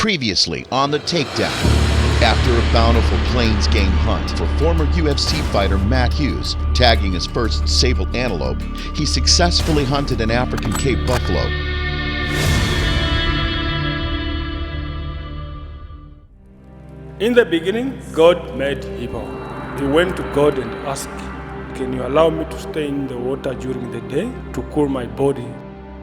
Previously on the Takedown. After a bountiful plains game hunt for former UFC fighter Matt Hughes, tagging his first sable antelope, he successfully hunted an African Cape buffalo. In the beginning, God made hippo. He went to God and asked, "Can you allow me to stay in the water during the day to cool my body?"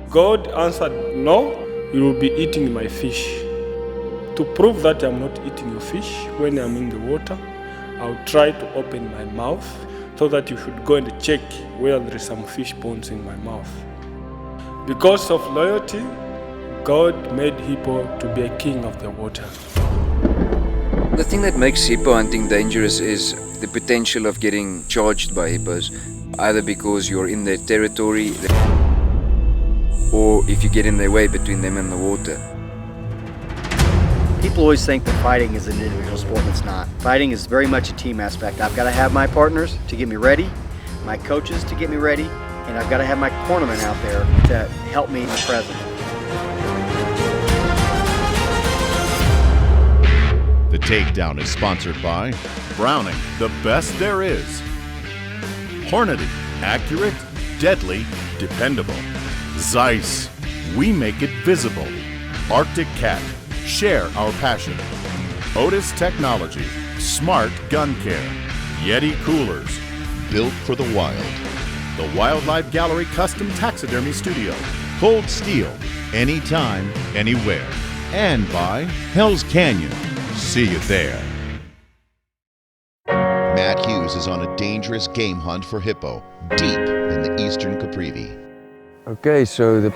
God answered, "No, you will be eating my fish." To prove that I'm not eating your fish when I'm in the water, I'll try to open my mouth so that you should go and check whether there is some fish bones in my mouth. Because of loyalty, God made hippo to be a king of the water. The thing that makes hippo hunting dangerous is the potential of getting charged by hippos, either because you're in their territory or if you get in their way between them and the water. People always think that fighting is an individual sport, and it's not. Fighting is very much a team aspect. I've got to have my partners to get me ready, my coaches to get me ready, and I've got to have my cornermen out there to help me in the present. The Takedown is sponsored by Browning, the best there is. Hornady, accurate, deadly, dependable. Zeiss, we make it visible. Arctic Cat, share our passion. Otis Technology, smart gun care. Yeti Coolers, built for the wild. the Wildlife Gallery Custom Taxidermy Studio. Cold Steel, anytime, anywhere. And by Hell's Canyon. See you there. Matt Hughes is on a dangerous game hunt for hippo, deep in the eastern Caprivi. Okay, so the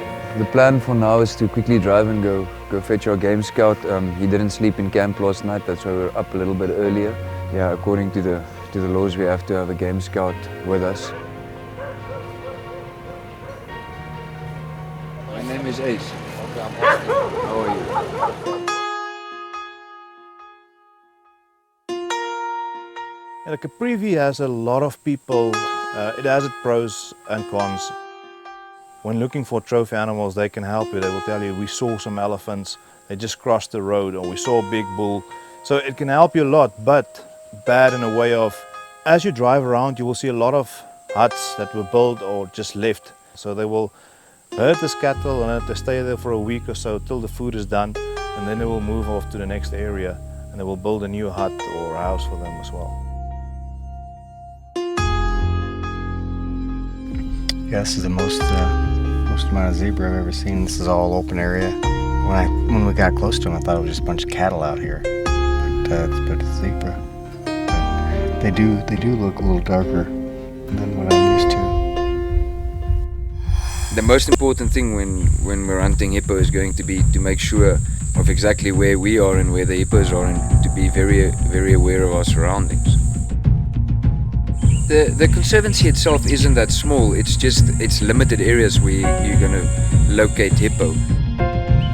plan for now is to quickly drive and go fetch our game scout. He didn't sleep in camp last night, that's why we're up a little bit earlier. Yeah, according to the laws, we have to have a game scout with us. My name is Ace. How are you? The Caprivi has a lot of people. It has its pros and cons. When looking for trophy animals, they can help you. They will tell you, we saw some elephants, they just crossed the road, or we saw a big bull. So it can help you a lot, but bad in a way of, as you drive around, you will see a lot of huts that were built or just left. So they will herd this cattle and they stay there for a week or so till the food is done, and then they will move off to the next area and they will build a new hut or a house for them as well. Yeah, this is the most amount of zebra I've ever seen. This is all open area. When we got close to them, I thought it was just a bunch of cattle out here, but it's zebra. But they do look a little darker than what I'm used to. The most important thing when we're hunting hippo is going to be to make sure of exactly where we are and where the hippos are, and to be very, very aware of our surroundings. The conservancy itself isn't that small, it's limited areas where you're going to locate hippo.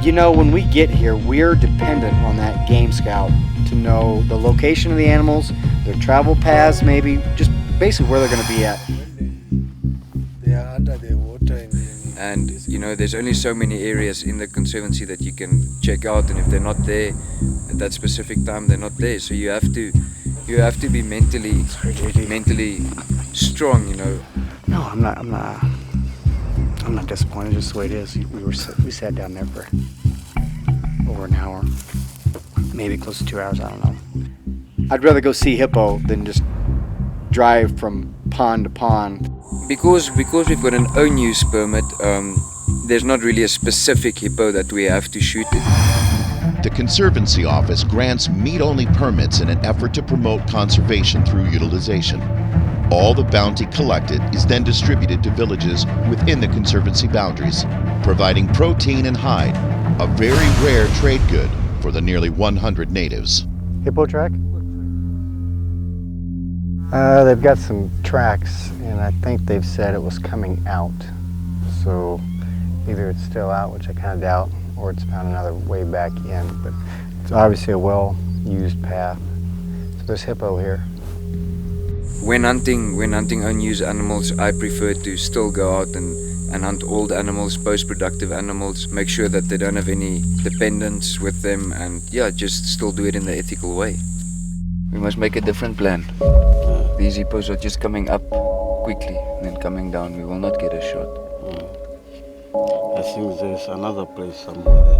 You know, when we get here, we're dependent on that game scout to know the location of the animals, their travel paths, maybe just basically where they're going to be at. They are under the water. And you know, there's only so many areas in the conservancy that you can check out, and if they're not there at that specific time, they're not there. So you have to be mentally strong, you know. No, I'm not disappointed. Just the way it is. We sat down there for over an hour, maybe close to 2 hours. I don't know. I'd rather go see hippo than just drive from pond to pond. Because we've got an own use permit, there's not really a specific hippo that we have to shoot it. The Conservancy Office grants meat-only permits in an effort to promote conservation through utilization. All the bounty collected is then distributed to villages within the Conservancy boundaries, providing protein and hide, a very rare trade good for the nearly 100 natives. Hippo track? They've got some tracks, and I think they've said it was coming out. So either it's still out, which I kind of doubt, or it's found another way back in. But it's obviously a well-used path. So there's hippo here. When hunting unused animals, I prefer to still go out and and hunt old animals, post-productive animals, make sure that they don't have any dependents with them, and yeah, just still do it in the ethical way. We must make a different plan. These hippos are just coming up quickly and then coming down. We will not get a shot. I think there's another place somewhere there.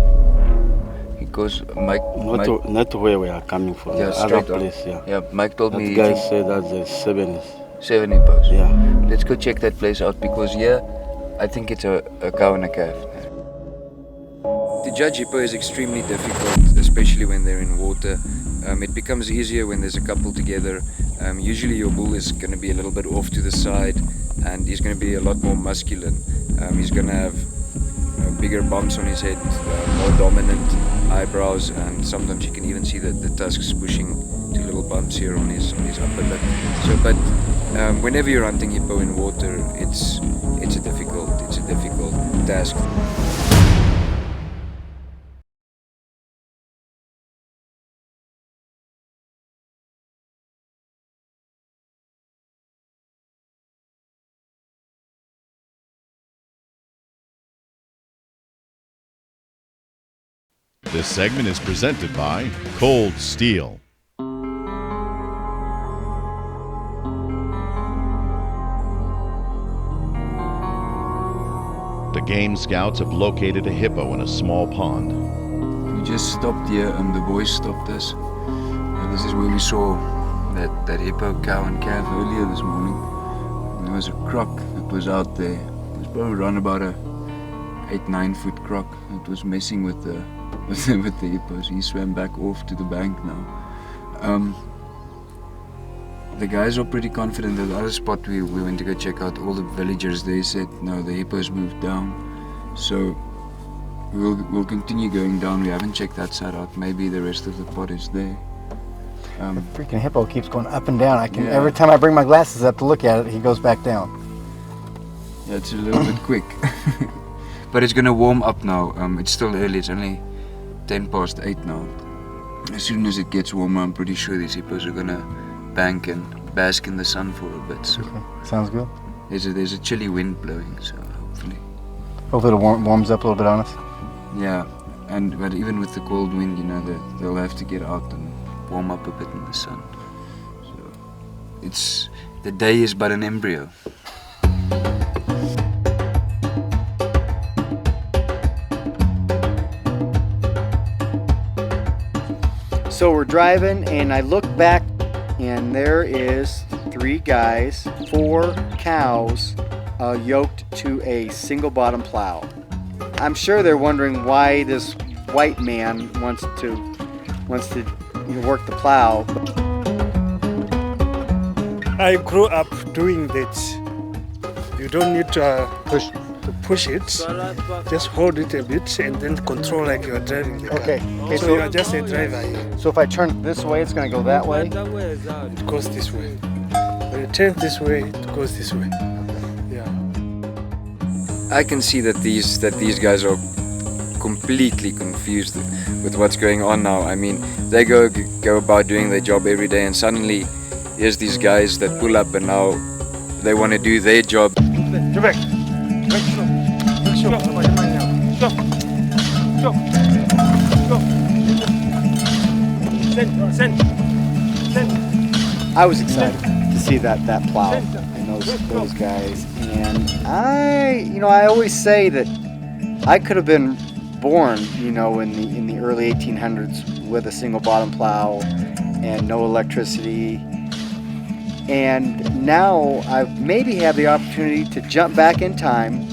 Because Mike... Not where we are coming from, yeah, the other straight place, on. Yeah, Mike told me... That guy said that there's 7 hippos. Yeah. Let's go check that place out, because here, I think it's a cow and a calf. To judge hippo is extremely difficult, especially when they're in water. It becomes easier when there's a couple together. Usually your bull is going to be a little bit off to the side, and he's going to be a lot more muscular. He's going to have bigger bumps on his head, more dominant eyebrows, and sometimes you can even see the tusks pushing 2 little bumps here on his upper lip. So, but whenever you're hunting hippo in water, it's a difficult task. This segment is presented by Cold Steel. The game scouts have located a hippo in a small pond. We just stopped here, the boys stopped us. This is where we saw that hippo, cow and calf earlier this morning. And there was a croc that was out there. It was probably around about a 8-9 foot croc. It was messing with the hippos. He swam back off to the bank now. The guys are pretty confident that the other spot we went to go check out, all the villagers, they said no, the hippos moved down. So we'll continue going down. We haven't checked that side out. Maybe the rest of the pod is there. The freaking hippo keeps going up and down. Every time I bring my glasses up to look at it, he goes back down. Yeah, it's a little bit quick. But it's gonna warm up now. It's still early, it's only 8:10 now. As soon as it gets warmer, I'm pretty sure these hippos are gonna bank and bask in the sun for a bit. So okay. Sounds good. There's a chilly wind blowing, so hopefully it warms up a little bit on us. Yeah, but even with the cold wind, you know, they'll have to get out and warm up a bit in the sun. So the day is but an embryo. So we're driving, and I look back, and there is 3 guys, 4 cows yoked to a single bottom plow. I'm sure they're wondering why this white man wants to work the plow. I grew up doing that. You don't need to push it, just hold it a bit and then control like you're driving the car. Okay, So you're just a driver here. So if I turn this way, it's going to go that way? It goes this way. When you turn this way, it goes this way. Yeah. I can see that these guys are completely confused with what's going on now. I mean, they go about doing their job every day, and suddenly here's these guys that pull up, and now they want to do their job. Get back. I was excited to see that plow and those guys, and I always say that I could have been born, in the early 1800s with a single bottom plow and no electricity. And now I maybe have the opportunity to jump back in time,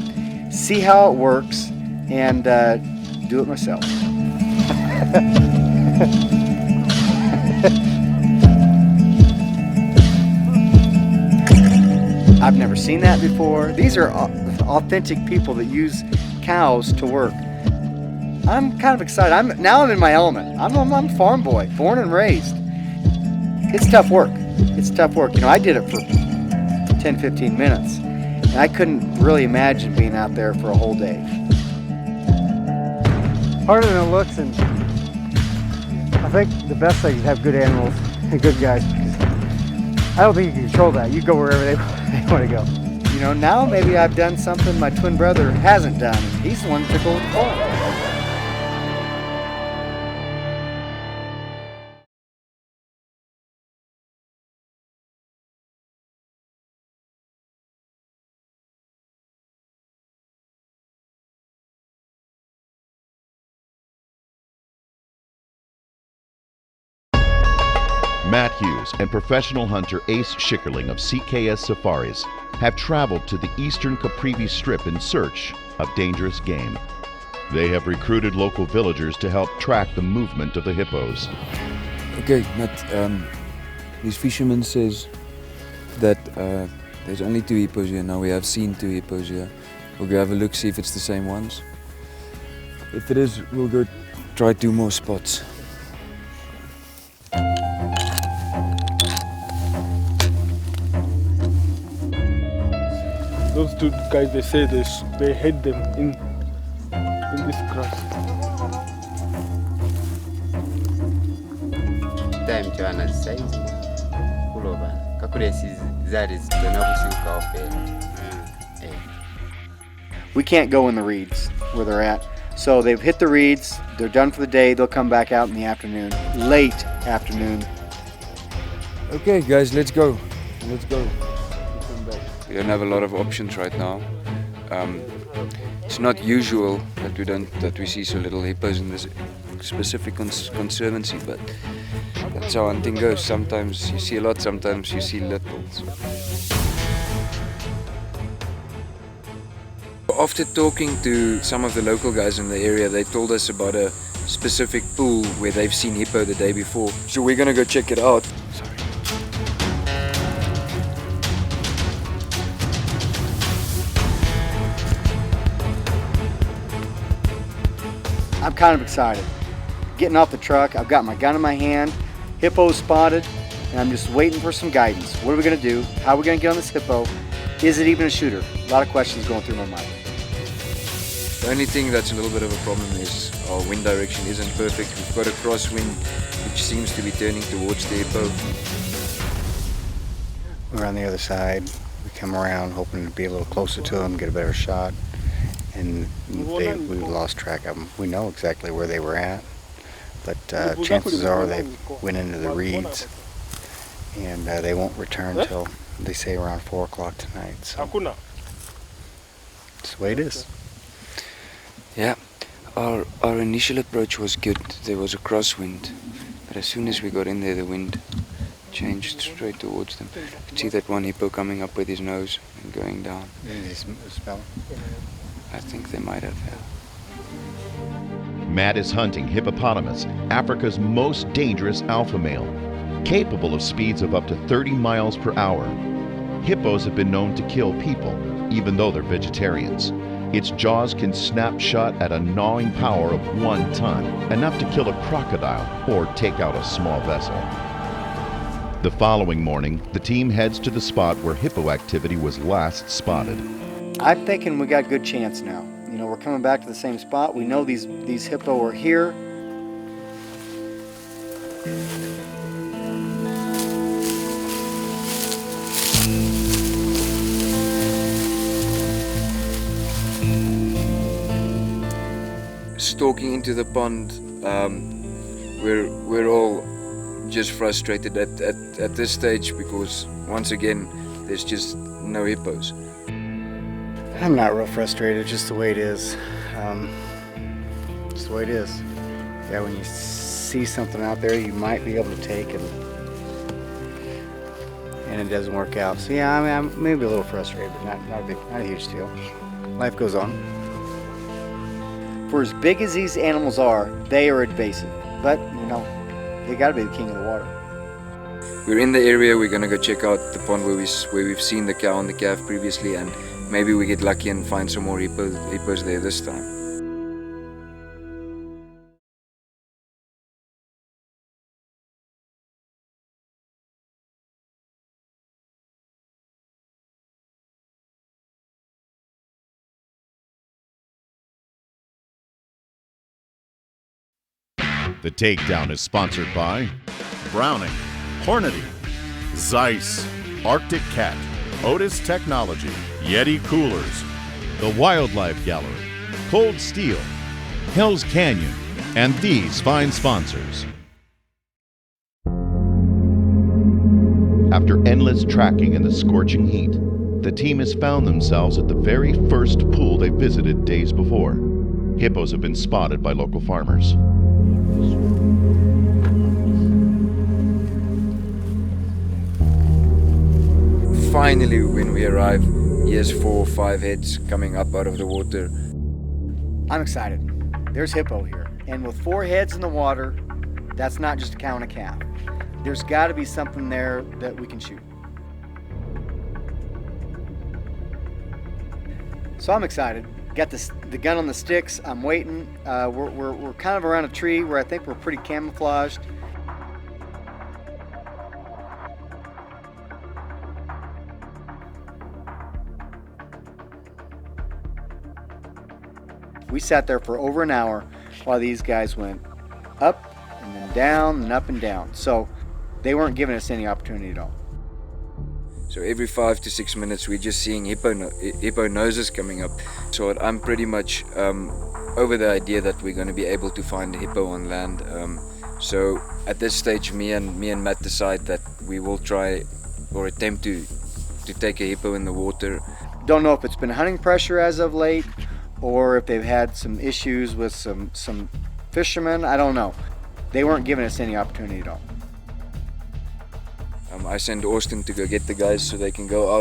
see how it works, and do it myself. I've never seen that before. These are authentic people that use cows to work. I'm kind of excited. I'm in my element. I'm a farm boy, born and raised. It's tough work. It's tough work. I did it for 10-15 minutes, and I couldn't really imagine being out there for a whole day. Harder than it looks, and I think the best thing is have good animals and good guys, because I don't think you can control that. You go wherever they want to go. You know, now maybe I've done something my twin brother hasn't done. He's the one that took over the farm. Matt Hughes and professional hunter Ace Schickerling of CKS Safaris have traveled to the eastern Caprivi Strip in search of dangerous game. They have recruited local villagers to help track the movement of the hippos. Okay, Matt, these fishermen says that there's only 2 hippos here. Now we have seen 2 hippos here. We'll go have a look, see if it's the same ones. If it is, we'll go try 2 more spots. Those 2 guys, they say they hid them in this grass. Time to analyze. Kuloba. Kakulesi zari zitonabusuka ofera. We can't go in the reeds where they're at. So they've hit the reeds, they're done for the day, they'll come back out in the afternoon, late afternoon. Okay guys, let's go. Let's go. We don't have a lot of options right now. It's not usual that we see so little hippos in this specific conservancy, but that's how hunting goes. Sometimes you see a lot, sometimes you see little. After talking to some of the local guys in the area, they told us about a specific pool where they've seen hippo the day before. So we're gonna go check it out. Sorry. I'm kind of excited. Getting off the truck, I've got my gun in my hand, hippo spotted, and I'm just waiting for some guidance. What are we gonna do? How are we gonna get on this hippo? Is it even a shooter? A lot of questions going through my mind. The only thing that's a little bit of a problem is our wind direction isn't perfect. We've got a crosswind which seems to be turning towards the hippo. We're on the other side. We come around hoping to be a little closer to them, get a better shot. And we lost track of them. We know exactly where they were at, but chances are they went into the reeds, and they won't return till they say around 4 o'clock tonight. So that's the way it is. Yeah, our initial approach was good. There was a crosswind, but as soon as we got in there, the wind changed straight towards them. You could see that one hippo coming up with his nose and going down. Did you smell? I think they might have. Matt is hunting hippopotamus, Africa's most dangerous alpha male, capable of speeds of up to 30 miles per hour. Hippos have been known to kill people, even though they're vegetarians. Its jaws can snap shut at a gnawing power of 1 ton, enough to kill a crocodile or take out a small vessel. The following morning, the team heads to the spot where hippo activity was last spotted. I'm thinking we got a good chance now. You know, we're coming back to the same spot. We know these hippo are here. Stalking into the pond, we're all just frustrated at this stage because once again there's just no hippos. I'm not real frustrated, just the way it is. Just the way it is. Yeah, when you see something out there you might be able to take and it doesn't work out. So yeah, I mean, I'm maybe a little frustrated, but not a huge deal. Life goes on. For as big as these animals are, they are invasive. But, you know, they gotta be the king of the water. We're in the area. We're gonna go check out the pond where we've seen the cow and the calf previously, and maybe we get lucky and find some more hippos there this time. The Takedown is sponsored by Browning, Hornady, Zeiss, Arctic Cat, Otis Technology, Yeti Coolers, the Wildlife Gallery, Cold Steel, Hell's Canyon, and these fine sponsors. After endless tracking in the scorching heat, the team has found themselves at the very first pool they visited days before. Hippos have been spotted by local farmers. Finally, when we arrive, here's 4 or 5 heads coming up out of the water. I'm excited. There's hippo here. And with 4 heads in the water, that's not just a cow and a calf. There's got to be something there that we can shoot. So I'm excited. Got the gun on the sticks. I'm waiting. We're kind of around a tree where I think we're pretty camouflaged. We sat there for over an hour while these guys went up and then down and up and down. So they weren't giving us any opportunity at all. So every 5 to 6 minutes we're just seeing hippo noses coming up. So I'm pretty much over the idea that we're going to be able to find a hippo on land. So at this stage me and Matt decide that we will try or attempt to take a hippo in the water. Don't know if it's been hunting pressure as of late or if they've had some issues with some fishermen. I don't know. They weren't giving us any opportunity at all. I send Austin to go get the guys so they can go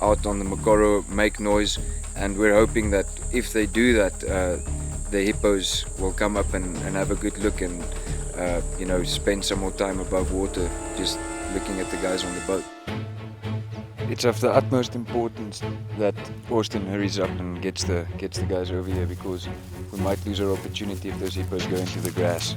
out on the Mokoro, make noise, and we're hoping that if they do that, the hippos will come up and have a good look and spend some more time above water just looking at the guys on the boat. It's of the utmost importance that Austin hurries up and gets the guys over here, because we might lose our opportunity if those hippos go into the grass.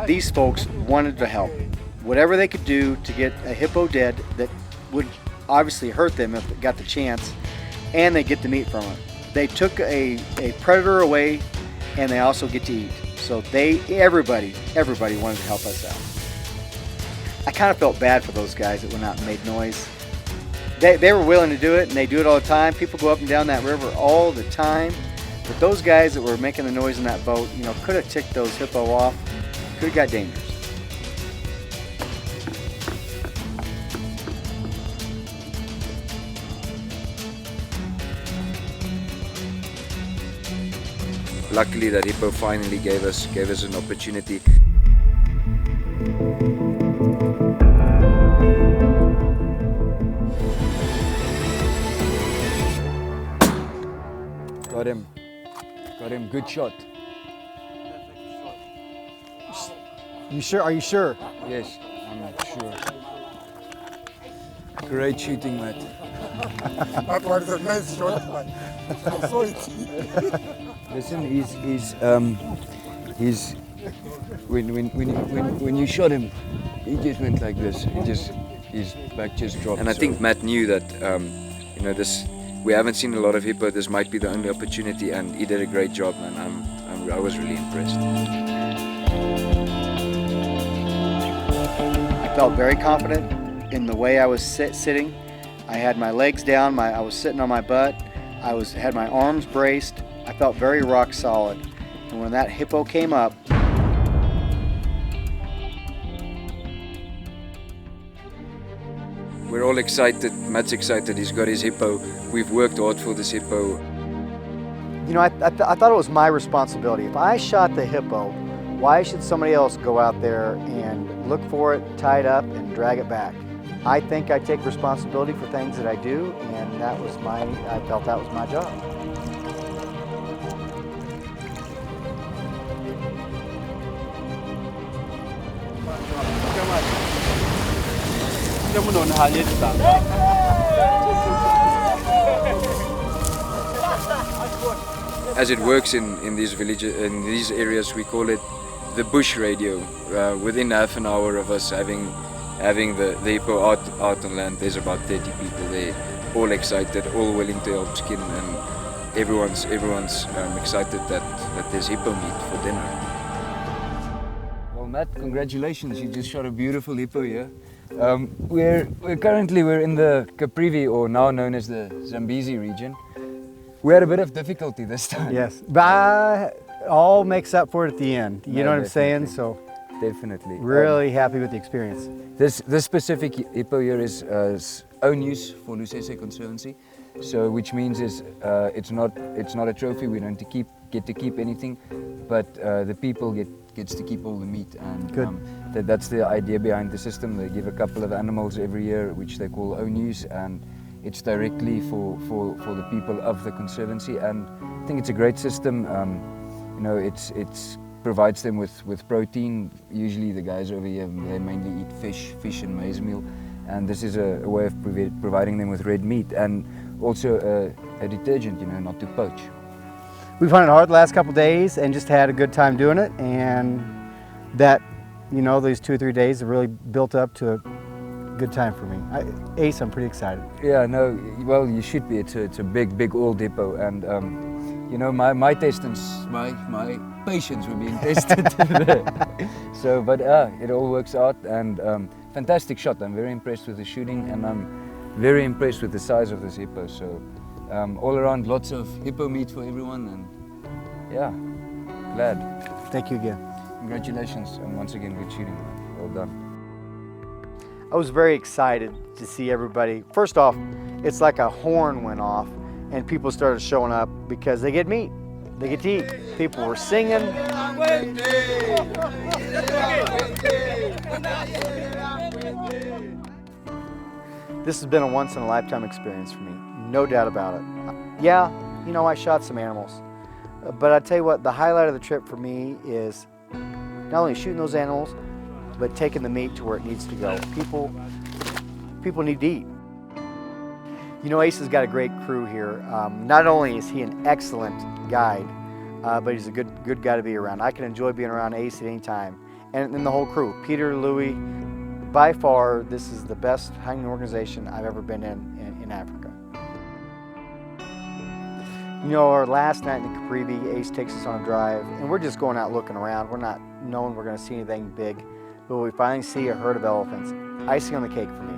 These folks wanted to help. Whatever they could do to get a hippo dead that would obviously hurt them if it got the chance, and they get the meat from it. They took a predator away, and they also get to eat. So everybody wanted to help us out. I kind of felt bad for those guys that went out and made noise. They were willing to do it, and they do it all the time. People go up and down that river all the time. But those guys that were making the noise in that boat, could have ticked those hippo off. Could have got dangerous. Luckily, that hippo finally gave us an opportunity. Got him, good shot. You sure? Are you sure? Yes, I'm sure. Great shooting, Matt. That was a nice shot, man. I saw it. Listen, he's when you shot him, he just went like this. His back just dropped. And I think Matt knew that, we haven't seen a lot of hippo. This might be the only opportunity, and he did a great job, and I was really impressed. I felt very confident in the way I was sitting. I had my legs down. I was sitting on my butt. I had my arms braced. I felt very rock solid. And when that hippo came up, we're all excited. Matt's excited. He's got his hippo. We've worked hard for this hippo. I thought it was my responsibility. If I shot the hippo, why should somebody else go out there and look for it, tie it up, and drag it back? I think I take responsibility for things that I do, and I felt that was my job. as it works in these villages, in these areas, we call it the bush radio. Within half an hour of us having the hippo out on land, there's about 30 people there, all excited, all willing to help skin, and everyone's excited that there's hippo meat for dinner. Well, Matt, congratulations! You just shot a beautiful hippo here. We're currently in the Caprivi, or now known as the Zambezi region. We had a bit of difficulty this time. Yes, but all makes up for it at the end. You know what I'm saying? So definitely. Really happy with the experience. This specific hippo here is own use for Lusese Conservancy, so which means it's not a trophy. We don't get to keep anything, but the people gets to keep all the meat, and that's the idea behind the system. They give a couple of animals every year, which they call own use, and it's directly for the people of the conservancy, and I think it's a great system. You know, it's provides them with protein. Usually the guys over here, they mainly eat fish and maize meal, and this is a way of providing them with red meat, and also a detergent, you know, not to poach. We've hunted hard the last couple days and just had a good time doing it, and that, you know, these 2 or 3 days have really built up to a good time for me. Ace, I'm pretty excited. Yeah, no, well, you should be. It's a big old depot, and you know, my patience were being tested today. So, but it all works out, and fantastic shot. I'm very impressed with the shooting, and I'm very impressed with the size of this hippo. So, all around, lots of hippo meat for everyone, and yeah, glad. Thank you again. Congratulations, and once again, good shooting. Well done. I was very excited to see everybody. First off, it's like a horn went off and people started showing up because they get meat, they get to eat. People were singing. This has been a once-in-a-lifetime experience for me, no doubt about it. Yeah, you know, I shot some animals, but I tell you what, the highlight of the trip for me is not only shooting those animals, but taking the meat to where it needs to go. People need to eat. You know, Ace has got a great crew here. Not only is he an excellent guide, but he's a good guy to be around. I can enjoy being around Ace at any time. And the whole crew, Peter, Louie, by far, this is the best hunting organization I've ever been in Africa. You know, our last night in the Caprivi, Ace takes us on a drive, and we're just going out looking around. We're not knowing we're gonna see anything big. But when we finally see a herd of elephants, icing on the cake for me.